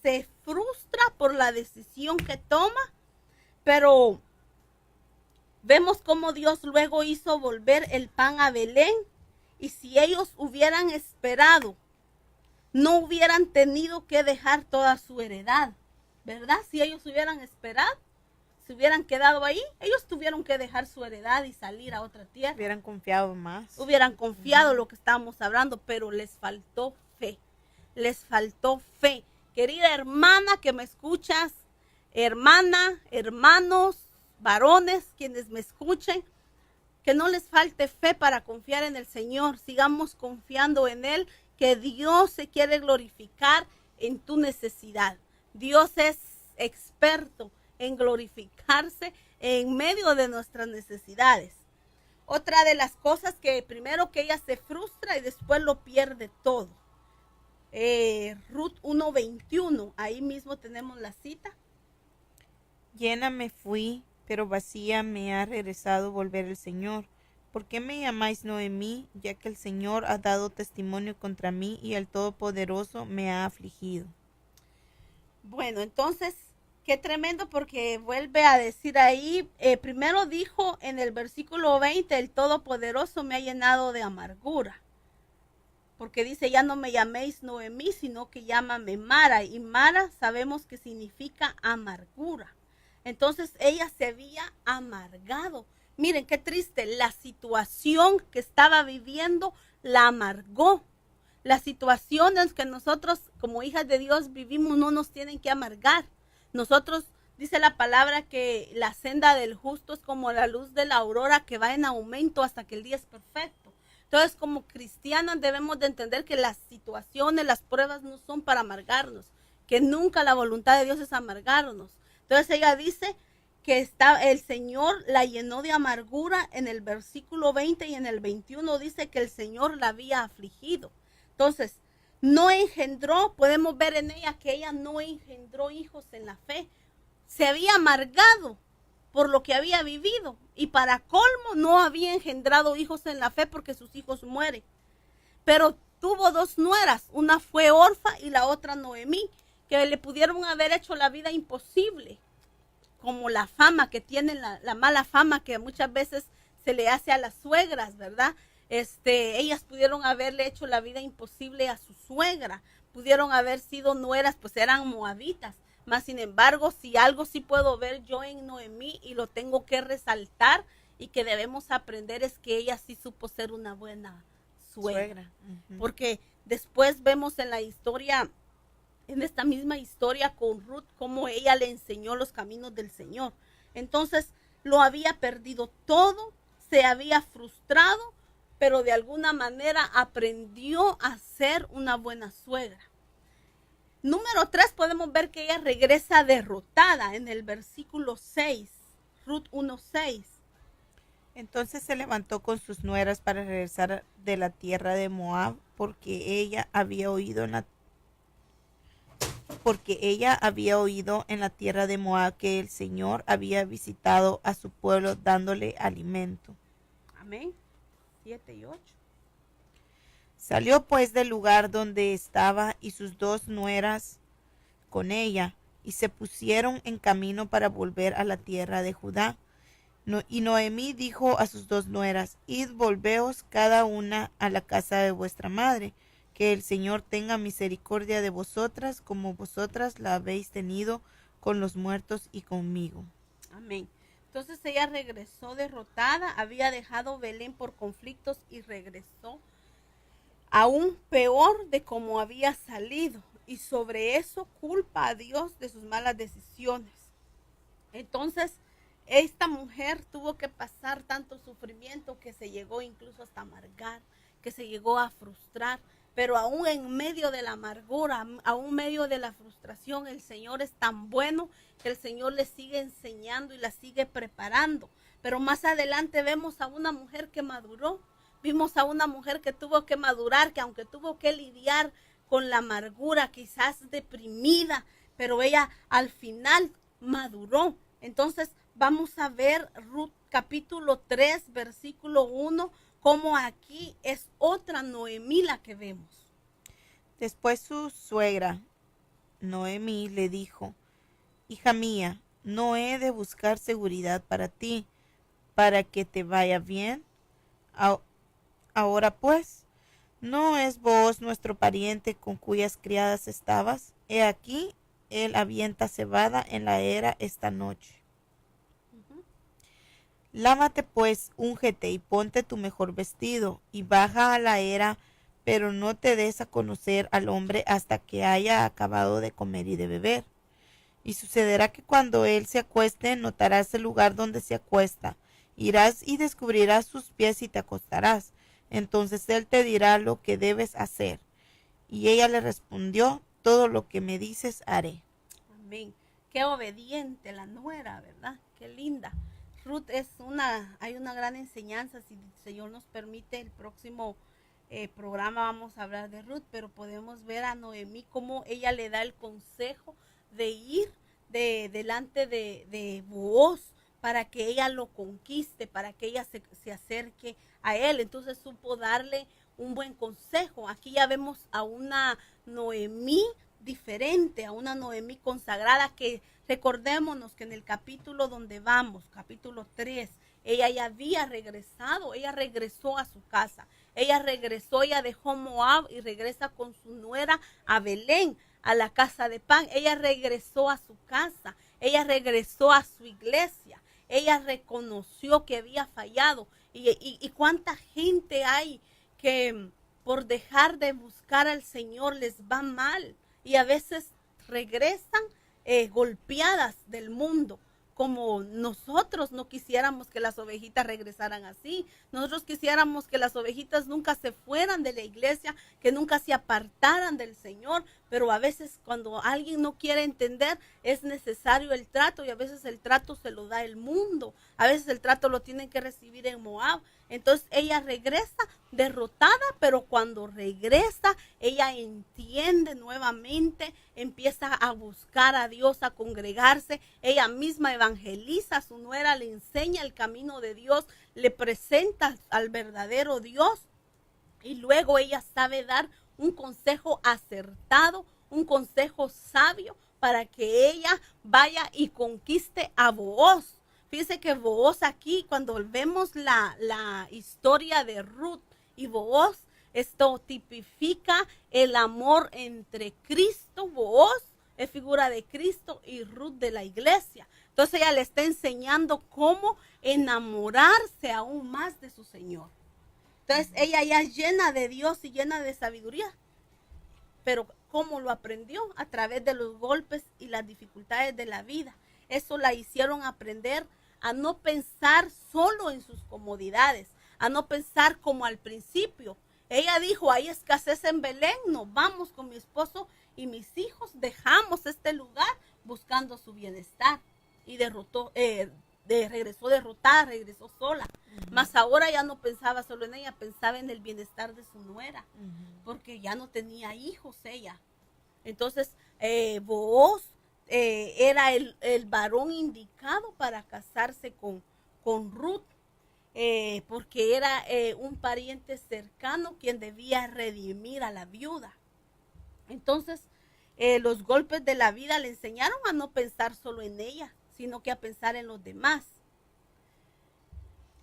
se frustra por la decisión que toma, pero Vemos cómo Dios luego hizo volver el pan a Belén, y si ellos hubieran esperado, no hubieran tenido que dejar toda su heredad, ¿verdad? Si ellos hubieran esperado, se hubieran quedado ahí, ellos tuvieron que dejar su heredad y salir a otra tierra. Hubieran confiado más. Hubieran confiado lo que estábamos hablando, pero les faltó fe. Les faltó fe. Querida hermana que me escuchas, hermana, hermanos, varones, quienes me escuchen, que no les falte fe para confiar en el Señor. Sigamos confiando en Él, que Dios se quiere glorificar en tu necesidad. Dios es experto en glorificarse en medio de nuestras necesidades. Otra de las cosas que primero que ella se frustra y después lo pierde todo. Ruth 1:21, ahí mismo tenemos la cita. Llena me fui, pero vacía me ha regresado volver el Señor. ¿Por qué me llamáis Noemí, ya que el Señor ha dado testimonio contra mí y el Todopoderoso me ha afligido? Bueno, entonces, qué tremendo, porque vuelve a decir ahí, primero dijo en el versículo 20, el Todopoderoso me ha llenado de amargura. Porque dice, ya no me llaméis Noemí, sino que llámame Mara. Y Mara sabemos que significa amargura. Entonces ella se había amargado. Miren qué triste, la situación que estaba viviendo la amargó. Las situaciones que nosotros como hijas de Dios vivimos no nos tienen que amargar. Nosotros, dice la palabra, que la senda del justo es como la luz de la aurora que va en aumento hasta que el día es perfecto. Entonces, como cristianas debemos de entender que las situaciones, las pruebas no son para amargarnos, que nunca la voluntad de Dios es amargarnos. Entonces ella dice que el Señor la llenó de amargura en el versículo 20, y en el 21 dice que el Señor la había afligido. Entonces, no engendró, podemos ver en ella que ella no engendró hijos en la fe. Se había amargado por lo que había vivido, y para colmo no había engendrado hijos en la fe porque sus hijos mueren. Pero tuvo dos nueras, una fue Orfa y la otra Noemí, que le pudieron haber hecho la vida imposible, como la fama que tienen, la mala fama que muchas veces se le hace a las suegras, ¿verdad? Ellas pudieron haberle hecho la vida imposible a su suegra, pudieron haber sido nueras, pues eran moabitas. Mas sin embargo, si algo sí puedo ver yo en Noemí, y lo tengo que resaltar y que debemos aprender, es que ella sí supo ser una buena suegra. Uh-huh. Porque después vemos en la historia, en esta misma historia con Ruth, cómo ella le enseñó los caminos del Señor. Entonces lo había perdido todo, se había frustrado, pero de alguna manera aprendió a ser una buena suegra. Número 3, podemos ver que ella regresa derrotada en el versículo 6, Ruth 1:6. Entonces se levantó con sus nueras para regresar de la tierra de Moab, porque ella había oído en la tierra de Moab que el Señor había visitado a su pueblo dándole alimento. Amén. 7 y 8. Salió pues del lugar donde estaba y sus dos nueras con ella, y se pusieron en camino para volver a la tierra de Judá. Y Noemí dijo a sus dos nueras: Id, volveos cada una a la casa de vuestra madre, que el Señor tenga misericordia de vosotras, como vosotras la habéis tenido con los muertos y conmigo. Amén. Entonces ella regresó derrotada, había dejado Belén por conflictos y regresó aún peor de como había salido, y sobre eso culpa a Dios de sus malas decisiones. Entonces esta mujer tuvo que pasar tanto sufrimiento que se llegó incluso hasta amargar, que se llegó a frustrar, pero aún en medio de la amargura, aún en medio de la frustración, el Señor es tan bueno que el Señor le sigue enseñando y la sigue preparando. Pero más adelante vemos a una mujer que maduró. Vimos a una mujer que tuvo que madurar, que aunque tuvo que lidiar con la amargura, quizás deprimida, pero ella al final maduró. Entonces vamos a ver Ruth capítulo 3, versículo 1, como aquí es otra Noemí la que vemos. Después su suegra, Noemí, le dijo: Hija mía, no he de buscar seguridad para ti, para que te vaya bien. Ahora pues, ¿no es Booz nuestro pariente con cuyas criadas estabas? He aquí, él avienta cebada en la era esta noche. Lávate pues, úngete y ponte tu mejor vestido, y baja a la era, pero no te des a conocer al hombre hasta que haya acabado de comer y de beber. Y sucederá que cuando él se acueste, notarás el lugar donde se acuesta. Irás y descubrirás sus pies y te acostarás. Entonces él te dirá lo que debes hacer. Y ella le respondió, todo lo que me dices haré. Amén. Qué obediente la nuera, ¿verdad? Qué linda. Ruth hay una gran enseñanza. Si el Señor nos permite, el próximo programa vamos a hablar de Ruth, pero podemos ver a Noemí cómo ella le da el consejo de ir delante de Booz para que ella lo conquiste, para que ella se acerque a él. Entonces supo darle un buen consejo. Aquí ya vemos a una Noemí diferente, a una Noemí consagrada, que recordémonos que en el capítulo donde vamos, capítulo 3, ella ya había regresado, ella regresó a su casa, ella dejó Moab y regresa con su nuera a Belén, a la casa de pan. Ella regresó a su casa, ella regresó a su iglesia, ella reconoció que había fallado. Y cuánta gente hay que por dejar de buscar al Señor les va mal, y a veces regresan golpeadas del mundo, como nosotros no quisiéramos que las ovejitas regresaran así. Nosotros quisiéramos que las ovejitas nunca se fueran de la iglesia, que nunca se apartaran del Señor, pero a veces cuando alguien no quiere entender es necesario el trato, y a veces el trato se lo da el mundo, a veces el trato lo tienen que recibir en Moab. Entonces ella regresa derrotada, pero cuando regresa ella entiende nuevamente, empieza a buscar a Dios, a congregarse, ella misma evangeliza a su nuera, le enseña el camino de Dios, le presenta al verdadero Dios, y luego ella sabe dar un consejo acertado, un consejo sabio para que ella vaya y conquiste a Booz. Fíjense que Booz aquí, cuando vemos la historia de Ruth y Booz, esto tipifica el amor entre Cristo. Booz es figura de Cristo y Ruth de la iglesia. Entonces ella le está enseñando cómo enamorarse aún más de su Señor. Entonces ella ya llena de Dios y llena de sabiduría. Pero ¿cómo lo aprendió? A través de los golpes y las dificultades de la vida. Eso la hicieron aprender a no pensar solo en sus comodidades, a no pensar como al principio. Ella dijo, hay escasez en Belén, nos vamos con mi esposo y mis hijos, dejamos este lugar buscando su bienestar. Y regresó derrotada, regresó sola. Mas ahora ya no pensaba solo en ella, pensaba en el bienestar de su nuera, porque ya no tenía hijos ella. Entonces, Booz era el varón indicado para casarse con Ruth, porque era un pariente cercano quien debía redimir a la viuda. Entonces, los golpes de la vida le enseñaron a no pensar solo en ella, sino que a pensar en los demás.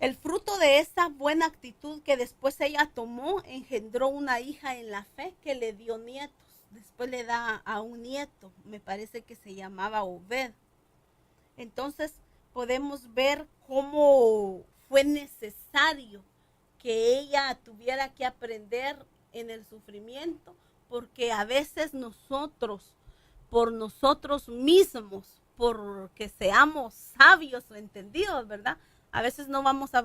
El fruto de esa buena actitud que después ella tomó engendró una hija en la fe que le dio nietos. Después le da a un nieto, me parece que se llamaba Obed. Entonces podemos ver cómo fue necesario que ella tuviera que aprender en el sufrimiento, porque a veces nosotros, por nosotros mismos, porque seamos sabios o entendidos, ¿verdad? A veces no vamos a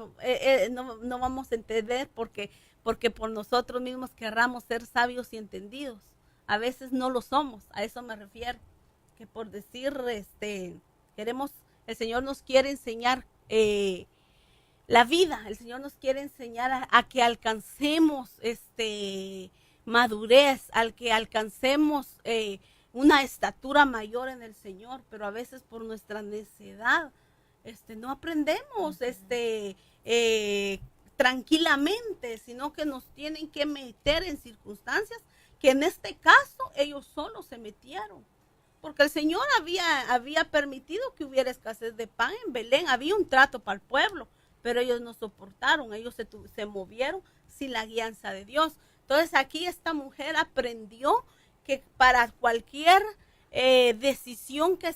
entender porque por nosotros mismos querramos ser sabios y entendidos. A veces no lo somos, a eso me refiero, que por decir, el Señor nos quiere enseñar la vida, el Señor nos quiere enseñar a que alcancemos madurez, al que alcancemos una estatura mayor en el Señor, pero a veces por nuestra necedad no aprendemos tranquilamente, sino que nos tienen que meter en circunstancias que en este caso ellos solos se metieron, porque el Señor había permitido que hubiera escasez de pan en Belén, había un trato para el pueblo, pero ellos no soportaron, ellos se movieron sin la guianza de Dios. Entonces aquí esta mujer aprendió que para cualquier decisión que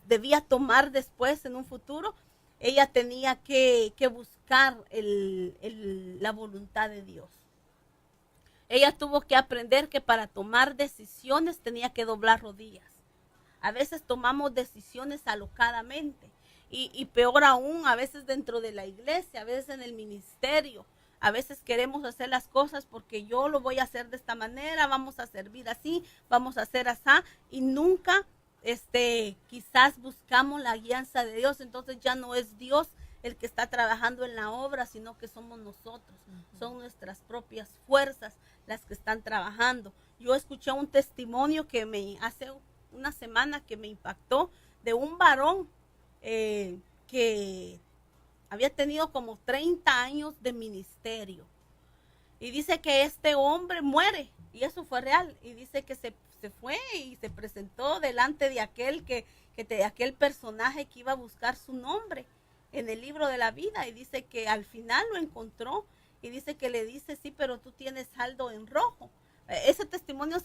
debía tomar después en un futuro, ella tenía que buscar la voluntad de Dios. Ella tuvo que aprender que para tomar decisiones tenía que doblar rodillas. A veces tomamos decisiones alocadamente y peor aún, a veces dentro de la iglesia, a veces en el ministerio. A veces queremos hacer las cosas porque yo lo voy a hacer de esta manera, vamos a servir así, vamos a hacer así, y nunca quizás buscamos la guianza de Dios. Entonces ya no es Dios el que está trabajando en la obra, sino que somos nosotros. Son nuestras propias fuerzas las que están trabajando. Yo escuché un testimonio que hace una semana que me impactó, de un varón que había tenido como 30 años de ministerio. Y dice que este hombre muere, y eso fue real. Y dice que se fue y se presentó delante de aquel personaje que iba a buscar su nombre en el libro de la vida. Y dice que al final lo encontró. Y dice que le dice, sí, pero tú tienes saldo en rojo. Ese testimonio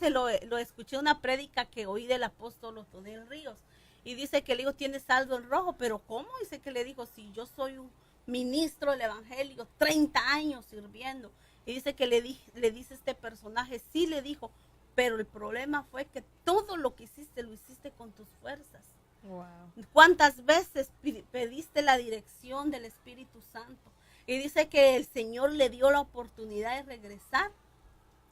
lo escuché en una prédica que oí del apóstol Otoniel Ríos. Y dice que le dijo, tienes saldo en rojo. ¿Pero cómo? Dice que le dijo, si yo soy un ministro del evangelio, 30 años sirviendo. Y dice que le dice este personaje, sí, le dijo, pero el problema fue que todo lo que hiciste, lo hiciste con tus fuerzas. Wow. ¿Cuántas veces pediste la dirección del Espíritu Santo? Y dice que el Señor le dio la oportunidad de regresar.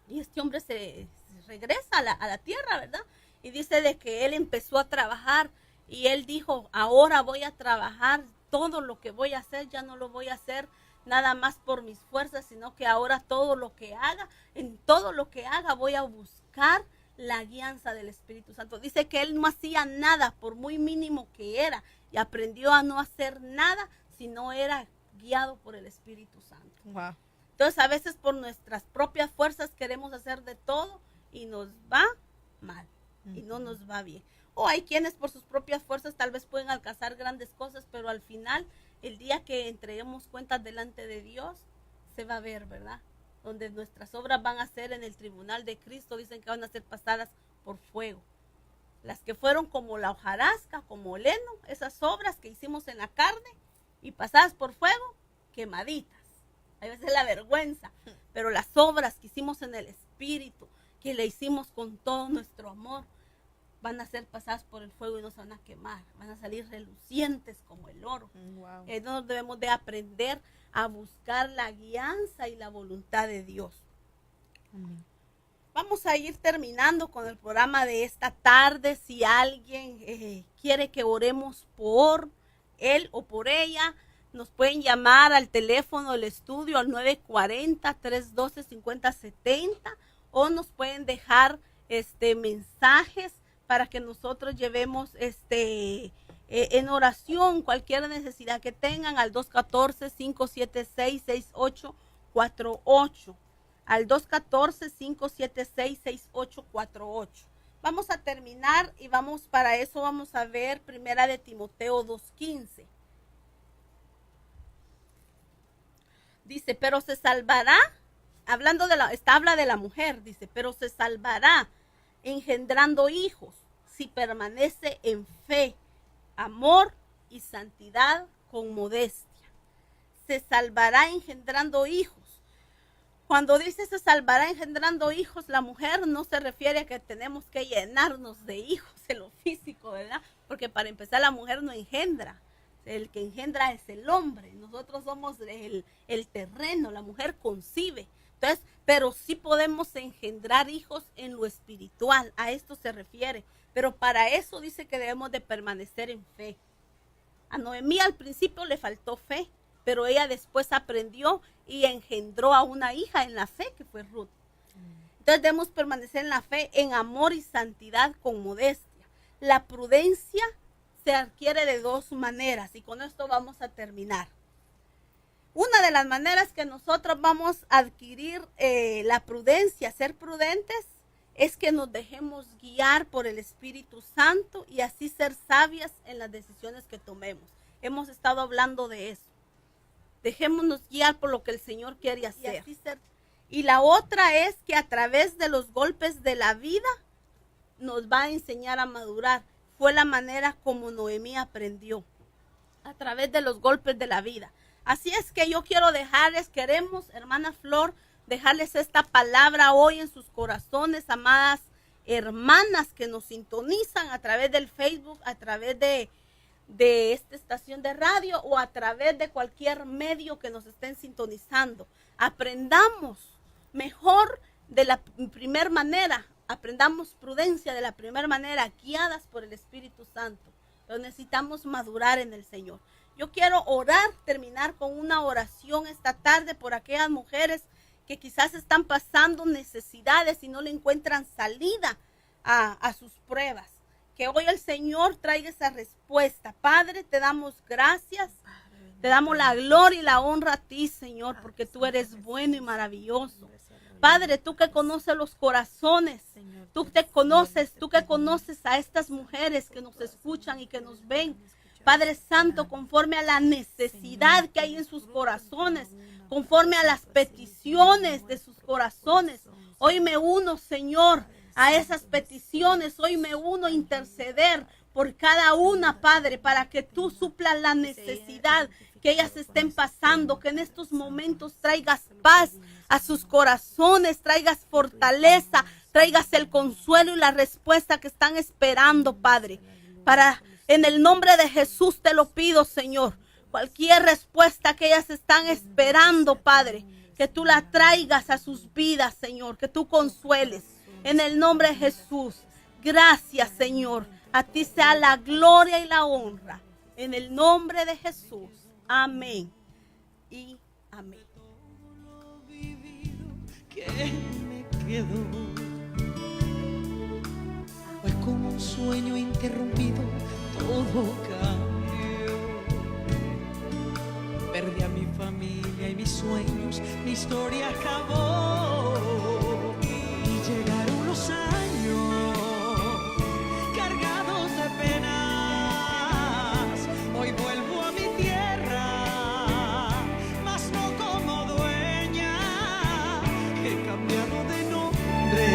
Y este hombre se regresa a la tierra, ¿verdad? Y dice de que él empezó a trabajar y él dijo, ahora voy a trabajar, todo lo que voy a hacer ya no lo voy a hacer nada más por mis fuerzas, sino que ahora todo lo que haga, en todo lo que haga voy a buscar la guianza del Espíritu Santo. Dice que él no hacía nada, por muy mínimo que era, y aprendió a no hacer nada si no era guiado por el Espíritu Santo. Wow. Entonces a veces por nuestras propias fuerzas queremos hacer de todo y nos va mal y no nos va bien. O hay quienes por sus propias fuerzas tal vez pueden alcanzar grandes cosas, pero al final, el día que entreguemos cuentas delante de Dios, se va a ver, ¿verdad? Donde nuestras obras van a ser en el tribunal de Cristo, dicen que van a ser pasadas por fuego. Las que fueron como la hojarasca, como el heno, esas obras que hicimos en la carne y pasadas por fuego, quemaditas. A veces la vergüenza, pero las obras que hicimos en el Espíritu, que le hicimos con todo nuestro amor, van a ser pasadas por el fuego y no se van a quemar, van a salir relucientes como el oro. Wow. Nosotros debemos de aprender a buscar la guianza y la voluntad de Dios. Amén. Vamos a ir terminando con el programa de esta tarde. Si alguien quiere que oremos por él o por ella, nos pueden llamar al teléfono del estudio al 940-312-5070 o nos pueden dejar mensajes para que nosotros llevemos en oración cualquier necesidad que tengan al 214-576-6848. Al 214-576-6848. Vamos a terminar y vamos a ver Primera de Timoteo 2:15. Dice, pero se salvará, habla de la mujer, dice, pero se salvará engendrando hijos si permanece en fe, amor y santidad con modestia. Se salvará engendrando hijos. Cuando dice se salvará engendrando hijos, la mujer no se refiere a que tenemos que llenarnos de hijos en lo físico, ¿verdad? Porque para empezar la mujer no engendra. El que engendra es el hombre. Nosotros somos el terreno, la mujer concibe. Entonces, pero sí podemos engendrar hijos en lo espiritual. A esto se refiere. Pero para eso dice que debemos de permanecer en fe. A Noemí al principio le faltó fe, pero ella después aprendió y engendró a una hija en la fe, que fue Ruth. Entonces debemos permanecer en la fe, en amor y santidad con modestia. La prudencia se adquiere de dos maneras y con esto vamos a terminar. Una de las maneras que nosotros vamos a adquirir la prudencia, ser prudentes, es que nos dejemos guiar por el Espíritu Santo y así ser sabias en las decisiones que tomemos. Hemos estado hablando de eso. Dejémonos guiar por lo que el Señor quiere hacer. Y la otra es que a través de los golpes de la vida nos va a enseñar a madurar. Fue la manera como Noemí aprendió, a través de los golpes de la vida. Así es que yo quiero queremos, hermana Flor, dejarles esta palabra hoy en sus corazones, amadas hermanas que nos sintonizan a través del Facebook, a través de esta estación de radio o a través de cualquier medio que nos estén sintonizando. Aprendamos mejor de la primera manera, aprendamos prudencia de la primera manera, guiadas por el Espíritu Santo. Pero necesitamos madurar en el Señor. Yo quiero terminar con una oración esta tarde por aquellas mujeres que quizás están pasando necesidades y no le encuentran salida a sus pruebas. Que hoy el Señor traiga esa respuesta. Padre, te damos gracias. Te damos la gloria y la honra a ti, Señor, porque tú eres bueno y maravilloso. Padre, tú que conoces los corazones, tú que conoces a estas mujeres que nos escuchan y que nos ven. Padre Santo, conforme a la necesidad que hay en sus corazones, conforme a las peticiones de sus corazones. Hoy me uno, Señor, a esas peticiones. Hoy me uno a interceder por cada una, Padre, para que tú suplas la necesidad que ellas estén pasando, que en estos momentos traigas paz a sus corazones, traigas fortaleza, traigas el consuelo y la respuesta que están esperando, Padre. En el nombre de Jesús te lo pido, Señor. Cualquier respuesta que ellas están esperando, Padre, que tú la traigas a sus vidas, Señor, que tú consueles. En el nombre de Jesús, gracias, Señor. A ti sea la gloria y la honra. En el nombre de Jesús. Amén y amén. Que me quedó, fue como un sueño interrumpido, todo cambió. Perdí a mi familia y mis sueños, mi historia acabó. Y llegaron los años cargados de penas. Hoy vuelvo a mi tierra, mas no como dueña. He cambiado de nombre,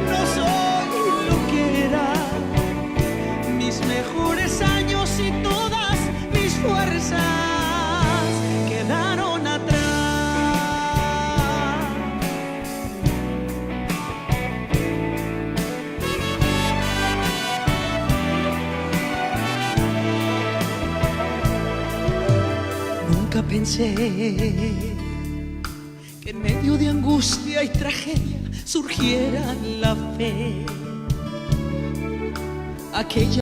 no soy lo que era. Mis mejores años y todas mis fuerzas quedaron atrás. Nunca pensé que en medio de angustia y tragedia surgiera la fe. Aquella